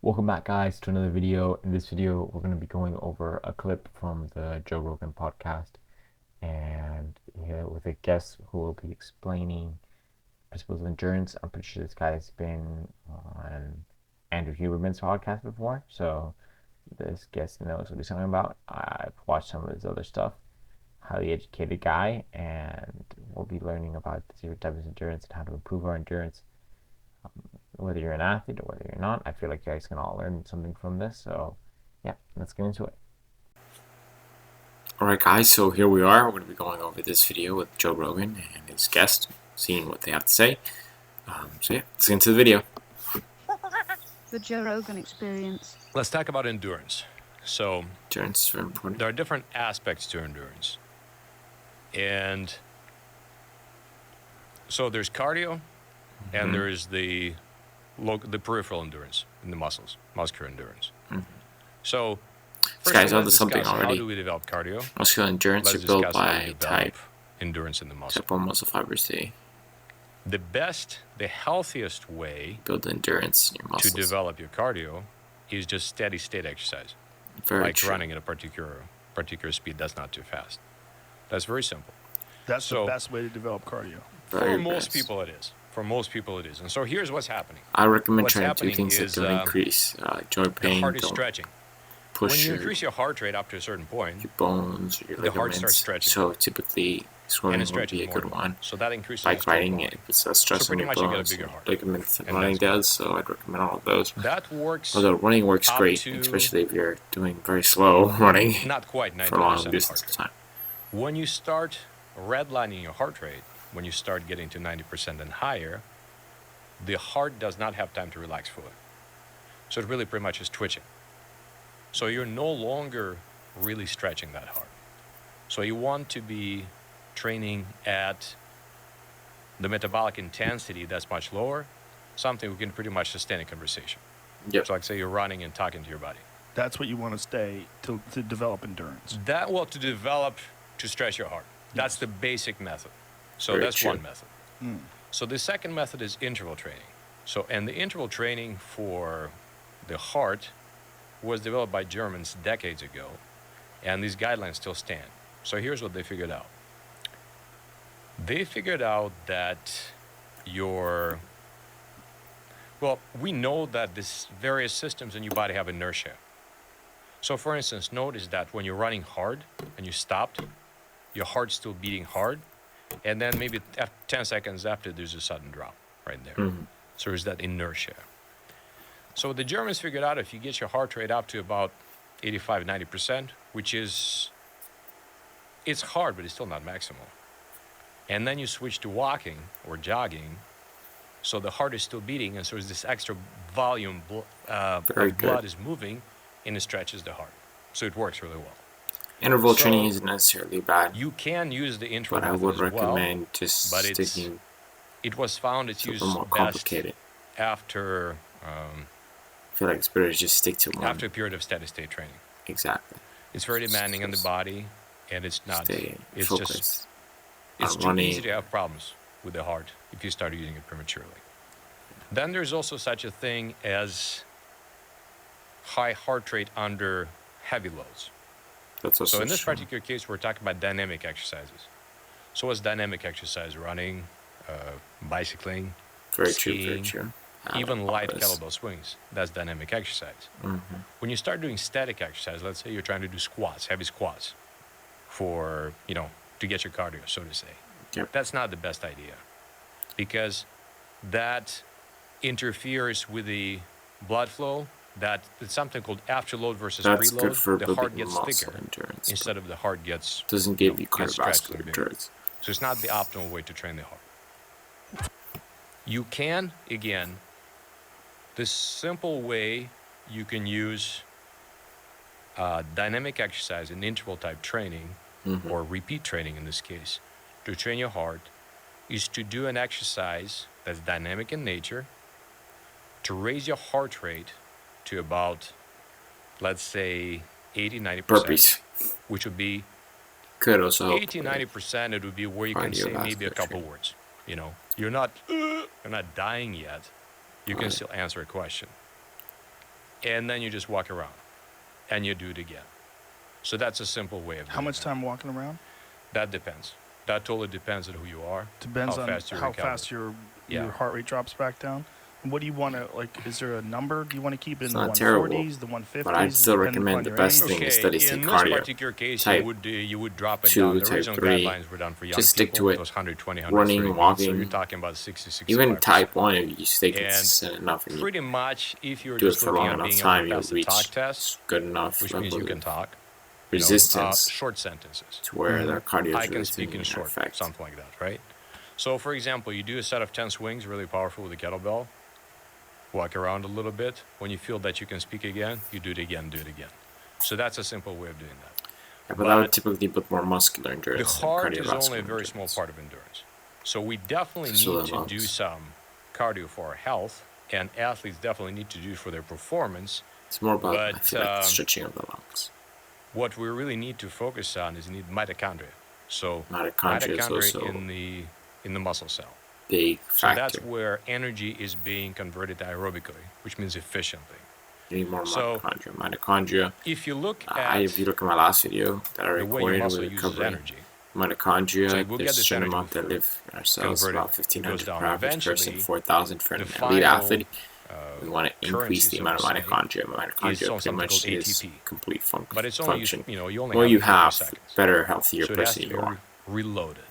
Welcome back, guys, to another video. In this video, we're going to be going over a clip from the Joe Rogan podcast, and with a guest who will be explaining principles of endurance. I'm pretty sure this guy's been on Andrew Huberman's podcast before, so this guest knows what he's talking about. I've watched some of his other stuff. Highly educated guy, and we'll be learning about the different types of endurance and how to improve our endurance. Whether you're an athlete or whether you're not, I feel like you guys can all learn something from this. So, yeah, let's get into it. Alright guys, so here we are. We're going to be going over this video with Joe Rogan and his guest, seeing what they have to say. So yeah, let's get into the video. The Joe Rogan experience. Let's talk about endurance. So Endurance is very important. there are different aspects to endurance. And so there's cardio, and there is the peripheral endurance in the muscles, muscular endurance. So This guy's first, onto let's something discuss already. how do we develop cardio? Muscular endurance Let's are built discuss how we by develop type endurance in the muscle. 1 muscle fibers. They The healthiest way build endurance in your to muscles. develop your cardio is just steady state exercise. Very Like true. running at a particular speed that's not too fast. That's very simple. That's So- the best way to develop cardio. Very For most best. people, it is. For most people, it is. And so here's what's happening. I recommend What's trying to do happening things that is, don't increase joint The pain, heart is don't stretching. push When you your increase your heart rate up to a certain point, your bones or your the heart ligaments. starts stretching. So typically, and swimming it would stretches be a more. good one. So that increases Bike the stroke riding, volume. it puts a stress pretty on your much you get a bones, bigger and heart. ligaments, and And running that's good. does. So I'd recommend all of those. That works Although running works up great, to especially if you're doing very slow running not quite for long 90% of distance heart of rate. time. When you start redlining your heart rate, when you start getting to 90% and higher, the heart does not have time to relax fully. So it really pretty much is twitching. So you're no longer really stretching that heart. So you want to be training at the metabolic intensity that's much lower, something we can pretty much sustain a conversation. Yep. So like say you're running and talking to your body. That's what you want to stay to develop endurance. To stretch your heart. That's the basic method. So Very that's true. one method. So the second method is interval training. And the interval training for the heart was developed by Germans decades ago, and these guidelines still stand. So here's what they figured out. They figured out that we know that these various systems in your body have inertia. So for instance, notice that when you're running hard and you stopped, your heart's still beating hard, and then maybe 10 seconds after, there's a sudden drop right there. So there's that inertia. So the Germans figured out if you get your heart rate up to about 85, 90%, which is, it's hard, but it's still not maximal. And then you switch to walking or jogging, so the heart is still beating, and so there's this extra volume of Very good. blood is moving, and it stretches the heart. So it works really well. Interval So- training isn't necessarily bad, You can use the interval but I method would as well, recommend just but it's sticking it was found it's to a used little more best complicated. after I feel like it's better to just stick to one. after a period of steady state training. Exactly. It's very demanding on the Just body, and it's not. Stay It's focused. just it's on too running. easy to have problems with the heart if you start using it prematurely. Then there's also such a thing as high heart rate under heavy loads. That's also So in this true. particular case, we're talking about dynamic exercises. So what's dynamic exercise? Running, bicycling, Very true, very skiing, true. even All light this. kettlebell swings. That's dynamic exercise. Mhm. When you start doing static exercise, let's say you're trying to do squats, heavy squats, for, to get your cardio, so to say. Yep. That's not the best idea, because that interferes with the blood flow. That it's something called afterload versus That's preload. good for The heart building gets muscle thicker endurance. but instead of the heart gets doesn't give you gets stretched a cardiovascular little bit. endurance. So it's not the optimal way to train the heart. You can, again, the simple way you can use dynamic exercise and interval type training, or repeat training in this case, to train your heart is to do an exercise that's dynamic in nature, to raise your heart rate to about, let's say, 80, 90%, Burpees which would be could also help 80, with 90%, it would be where you can say maybe a cardiovascular couple training. words. You're not dying yet. You can Right. still answer a question. and then you just walk around, and you do it again. So that's a simple way of doing How much that. time walking around? That depends. That totally depends on who you are. Depends how on fast you how recover. fast your Yeah. heart rate drops back down. And what do you want to, like, is there a number? Do you want to keep it in the not terrible, 140s, the 150s? but I'd still depending recommend upon the your best age? thing is Okay, steady state in this cardio. particular case, Type you would drop it 2, down. The type original 3. guidelines were done for young Just stick people. to it. It was 120, Running, 130 beats, so walking, you're talking about 60, 65%. even type 1, if you stay And consistent enough and you pretty much, if you're do it just for looking long at enough being time, able to you'll pass the reach talk test, good enough which means you level can of talk, resistance short sentences. to where the cardio I is can really speak taking in short, effect. something like that, right? So, for example, you do a set of 10 swings, really powerful with a kettlebell. Walk around a little bit. When you feel that you can speak again, you do it again, do it again. So that's a simple way of doing that. Yeah, but that would But typically put more muscular the endurance than heart is cardiovascular only a very small endurance. part of endurance. So we definitely So need the to do lungs. some cardio for our health, and athletes definitely need to do it for their performance. It's more about, I But, feel like, the stretching of the lungs. What we really need to focus on is need mitochondria. So Mitochondria is also in the muscle cell. big So that's factor. where energy is being converted aerobically, which means efficiently. You need more So- mitochondria. Mitochondria, If you look at if you look at my last video that I the way your recorded muscle with uses recovery, energy, mitochondria, So we'll get there's a this certain energy amount that with live in our cells, converted, about goes 1,500 down. per average person, Eventually, 4,000 for an the elite final, athlete. We want to increase currency, the so amount of to say, mitochondria. is Mitochondria pretty something much called is ATP. complete but it's only function. you only Well, have you it for have seconds. better, healthier So it has person to be you are. reloaded.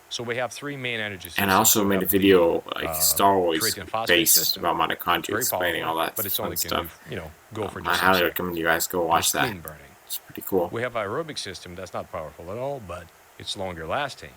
So we have three main energy systems. And I also We made a have the, video like Star Wars creatine phosphate based system. about mitochondria, Very explaining powerful, all that but it's fun only stuff. can go for I just some highly seconds. recommend you guys go watch There's that. spleen burning. It's pretty cool. We have aerobic system that's not powerful at all, but it's longer lasting.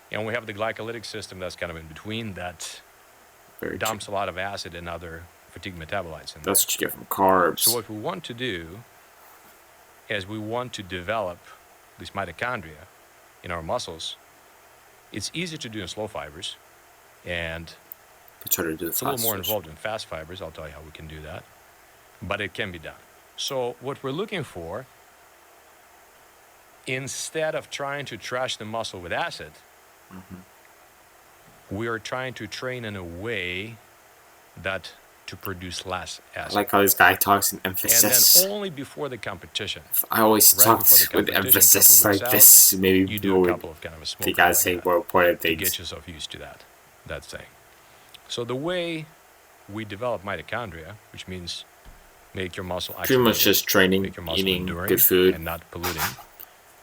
And we have the glycolytic system that's kind of in between that Very dumps true. a lot of acid and other fatigue metabolites in there. That's what you get from carbs. So what we want to do is we want to develop these mitochondria in our muscles. It's easy to do in slow fibers, and But try to do the it's a little more fast involved in fast fibers. I'll tell you how we can do that, but it can be done. So what we're looking for, instead of trying to trash the muscle with acid, we are trying to train in a way that to produce less I acid. like how this guy talks in And emphasis. then only before the competition, I always right talk before the with competition, emphasis couple like weeks this. Maybe you do people a would couple of kind of a smoke think I like say that more important to things. get yourself used to that thing. So the way we develop mitochondria, which means make your muscle Pretty much actually just training, make your muscle eating enduring good food, and not polluting.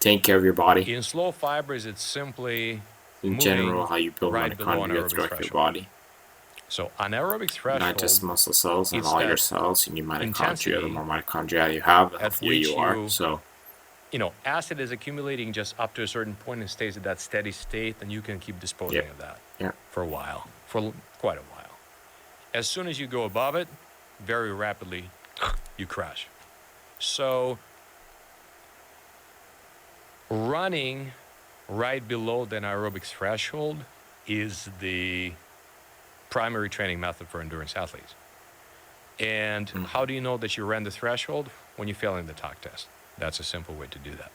taking care of your body. In slow fibers, it's simply In moving general, how you build right below mitochondria anaerobic throughout your threshold. body. So anaerobic threshold, Not just muscle cells and it's all your that cells. You need mitochondria. intensity The more mitochondria you have, the at healthier which you are. you- So acid is accumulating just up to a certain point and stays at that steady state, and you can keep disposing Yep. of that Yep. for a while, quite a while. As soon as you go above it, very rapidly, you crash. So running right below the anaerobic threshold is the primary training method for endurance athletes. And how do you know that you ran the threshold? When you fail in the talk test. That's a simple way to do that.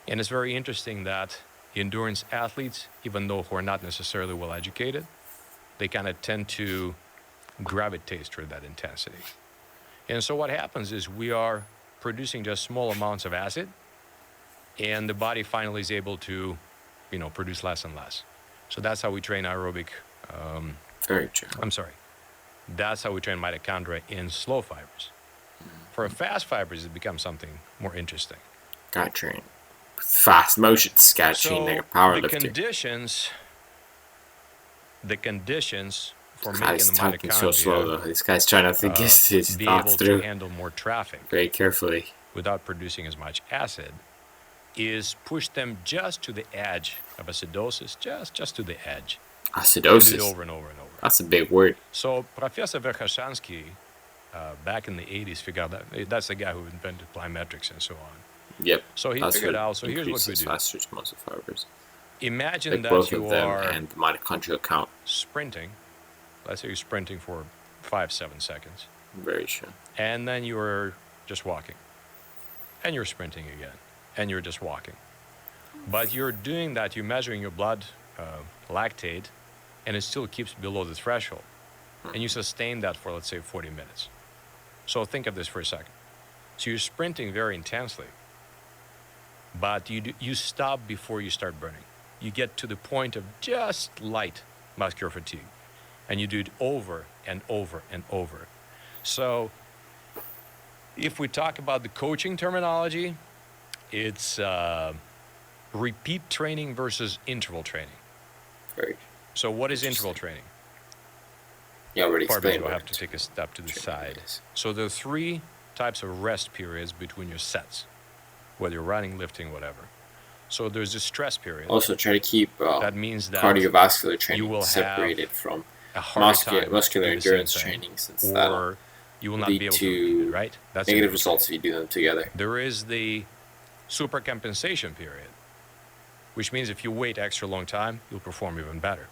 And it's very interesting that endurance athletes, even though who are not necessarily well educated, they kind of tend to gravitate toward that intensity. And so what happens is we are producing just small amounts of acid, and the body finally is able to, produce less and less. So that's how we train aerobic. very true. That's how we train mitochondria in slow fibers. For fast fibers, it becomes something more interesting. Got train. Fast motions. Got train like a power the lifter. conditions for God, making he's the talking so slow though. mitochondria This guy's trying not to get his be thoughts able to through handle more traffic very carefully. without producing as much acid is push them just to the edge of acidosis, just to the edge. Do it Acidosis. over and over and over. That's a big word. So Professor Verkhoshansky, back in the 80s, figured out that's the guy who invented plyometrics and so on. Yep. So he That's figured what out, so here's what we increases do. faster muscle fibers. Imagine Like that both you of them are and the mitochondrial count. sprinting. Let's say you're sprinting for 5-7 seconds. Very true. And then you're just walking. And you're sprinting again. And you're just walking. But you're doing that, you're measuring your blood lactate, and it still keeps below the threshold. And you sustain that for, let's say, 40 minutes. So think of this for a second. So you're sprinting very intensely, but you stop before you start burning. You get to the point of just light muscular fatigue, and you do it over and over and over. So if we talk about the coaching terminology, it's repeat training versus interval training. Very. So what is interval training? You already Pardon me, explained. I'll have to take a step to the side. is. So there are 3 types of rest periods between your sets, whether you're running, lifting, whatever. So there's the stress period. Also, try to keep That means that cardiovascular you training will separated have from a harder time muscular to do the same endurance thing, training, since that'll or you will not lead be able to repeat to it, right? That's negative interval results if training. you do them together. There is the supercompensation period, which means if you wait extra long time, you'll perform even better.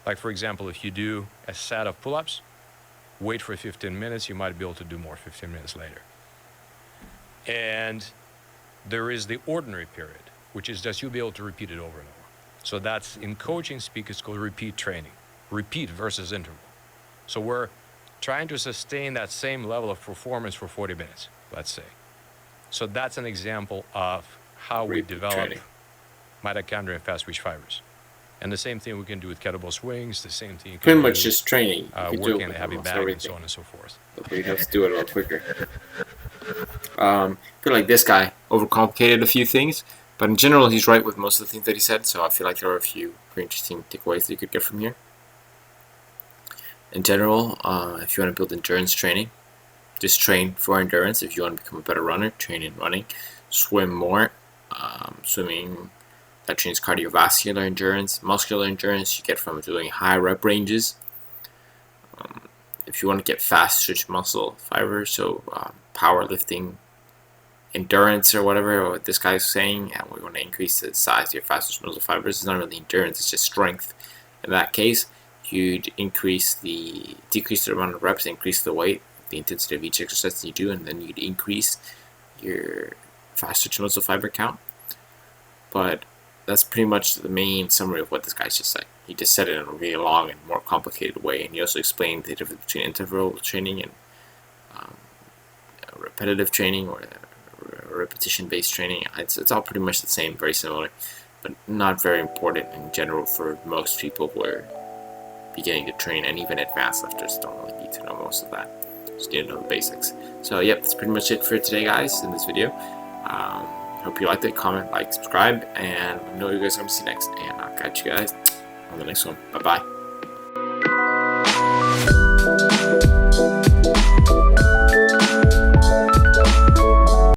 Like, for example, if you do a set of pull-ups, wait for 15 minutes, you might be able to do more 15 minutes later. And there is the ordinary period, which is that you'll be able to repeat it over and over. So that's, in coaching speak, it's called repeat training. Repeat versus interval. So we're trying to sustain that same level of performance for 40 minutes, let's say. So that's an example of how we Repeat develop training. mitochondria and fast-twitch fibers. And the same thing we can do with kettlebell swings, the same thing you can Pretty do much just training. You can do working it on with a heavy almost bag and everything. so on and so forth. But you have to do it a little quicker. I feel like this guy overcomplicated a few things, but in general, he's right with most of the things that he said. So I feel like there are a few pretty interesting takeaways that you could get from here. In general, if you want to build endurance training, just train for endurance. If you want to become a better runner, train in running. Swim more. Swimming, that trains cardiovascular endurance. Muscular endurance you get from doing high rep ranges. If you want to get fast twitch muscle fibers, so powerlifting endurance or whatever what this guy's saying, and we want to increase the size of your fast twitch muscle fibers. It's not really endurance, it's just strength. In that case, you'd decrease the amount of reps, increase the weight, the intensity of each exercise that you do, and then you'd increase your fast twitch muscle fiber count. But that's pretty much the main summary of what this guy's just saying. He just said it in a really long and more complicated way, and he also explained the difference between interval training and repetitive training or repetition-based training. It's all pretty much the same, very similar, but not very important in general for most people who are beginning to train, and even advanced lifters don't really need to know most of that. Just need to know the basics. So yep, that's pretty much it for today, guys, in this video. Hope you liked it. Comment, like, subscribe, and let me know what you guys are going to see next. And I'll catch you guys on the next one. Bye-bye.